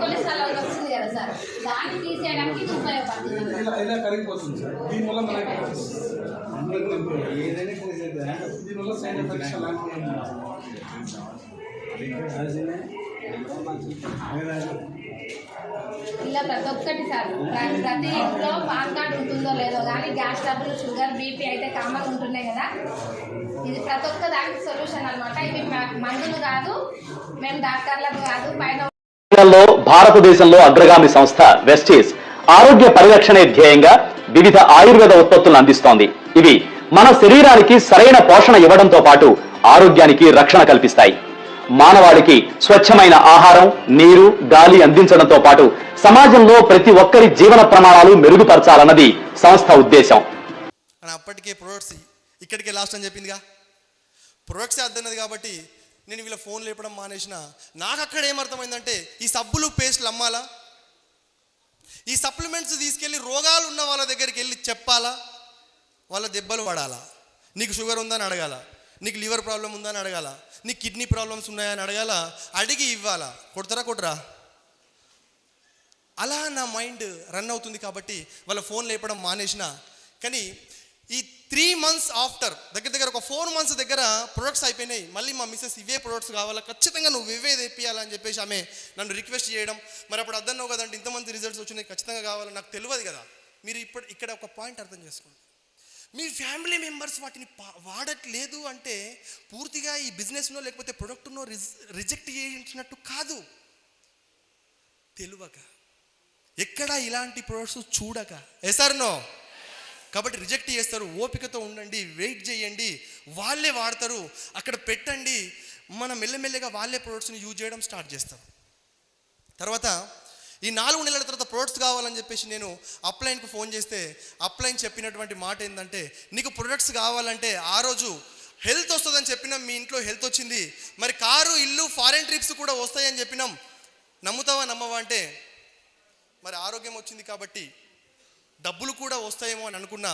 Cholesterol వస్తుంది కదా sir, దాన్ని తీసేయడానికి ఇది ఉపయోగపడుతుంది. ఇలా కరిగిపోతుంది సార్. దీనివల్ల మనకి ఏదైనా దీనివల్ల సైడ్ ఎఫెక్ట్స్ అలాంటివి ఇలా ప్రతి ఒక్కటి సార్, ప్రతి ఇంట్లో పాన్ కార్డు ఉంటుందో లేదో కానీ గ్యాస్ ట్రబుల్, షుగర్, బీపీ అయితే కామన్ ఉంటున్నాయి కదా. ఇది ప్రతి ఒక్క దానికి సొల్యూషన్ అనమాట. ఇవి మందులు కాదు, మేము డాక్టర్లకు కాదు. పైన భారతదేశంలో అగ్రగామి సంస్థ వెస్టీస్ ఆరోగ్య పరిరక్షణే ధ్యేయంగా వివిధ ఆయుర్వేద ఉత్పత్తులను అందిస్తోంది. ఇవి మన శరీరానికి సరైన పోషణ ఇవ్వడంతో పాటు ఆరోగ్యానికి రక్షణ కల్పిస్తాయి. మానవాళికి స్వచ్ఛమైన ఆహారం, నీరు, గాలి అందించడంతో పాటు సమాజంలో ప్రతి ఒక్కరి జీవన ప్రమాణాలు మెరుగుపరచాలన్నది సంస్థ ఉద్దేశం. అప్పటికే ప్రొడక్ట్స్ ఇక్కడికే లాస్ట్ అని చెప్పిందిగా, ప్రొడక్ట్సే అద్దన్నది కాబట్టి నేను వీళ్ళ ఫోన్ లేపడం మానేసిన. నాకు అక్కడ ఏమర్థమైందంటే ఈ సబ్బులు పేస్ట్లు అమ్మాలా, ఈ సప్లిమెంట్స్ తీసుకెళ్ళి రోగాలు ఉన్న వాళ్ళ దగ్గరికి వెళ్ళి చెప్పాలా, వాళ్ళ దెబ్బలు పడాలా. నీకు షుగర్ ఉందని అడగాల, నీకు లివర్ ప్రాబ్లం ఉందని అడగాల, నీకు కిడ్నీ ప్రాబ్లమ్స్ ఉన్నాయని అడగాల, అడిగి ఇవ్వాలా. కొడతారా కొట్టరా? అలా నా మైండ్ రన్ అవుతుంది కాబట్టి వాళ్ళ ఫోన్ లేపడం మానేసిన. కానీ ఈ 3 months ఆఫ్టర్ దగ్గర ఒక 4 months దగ్గర ప్రొడక్ట్స్ అయిపోయినాయి. మళ్ళీ మా మిస్సెస్ ఇవే ప్రొడక్ట్స్ కావాలా, ఖచ్చితంగా నువ్వు ఇవే తెప్పియాలని చెప్పేసి ఆమె నన్ను రిక్వెస్ట్ చేయడం. మరి అప్పుడు అర్థం కదంటే ఇంతమంది రిజల్ట్స్ వచ్చినాయి, ఖచ్చితంగా కావాలని నాకు తెలియదు కదా. మీరు ఇక్కడ ఒక పాయింట్ అర్థం చేసుకోండి. మీ ఫ్యామిలీ మెంబర్స్ వాటిని వాడట్లేదు అంటే పూర్తిగా ఈ బిజినెస్నో లేకపోతే ప్రొడక్ట్నో రిజెక్ట్ చేయించినట్టు కాదు. తెలియక, ఎక్కడ ఇలాంటి ప్రొడక్ట్స్ చూడక, ఎసార్నో కాబట్టి రిజెక్ట్ చేస్తారు. ఓపికతో ఉండండి, వెయిట్ చేయండి, వాళ్ళే వాడతారు. అక్కడ పెట్టండి, మనం మెల్లమెల్లగా వాళ్ళే ప్రొడక్ట్స్ని యూజ్ చేయడం స్టార్ట్ చేస్తారు. తర్వాత ఈ 4 నెలల తర్వాత ప్రొడక్ట్స్ కావాలని చెప్పేసి నేను అప్లైన్కి ఫోన్ చేస్తే అప్లైన్ చెప్పినటువంటి మాట ఏంటంటే, నీకు ప్రొడక్ట్స్ కావాలంటే ఆ రోజు హెల్త్ వస్తుందని చెప్పినాం, మీ ఇంట్లో హెల్త్ వచ్చింది, మరి కారు, ఇల్లు, ఫారెన్ ట్రిప్స్ కూడా వస్తాయని చెప్పినాం, నమ్ముతావా నమ్మవా అంటే మరి ఆరోగ్యం వచ్చింది కాబట్టి డబ్బులు కూడా వస్తాయేమో అని అనుకున్నా.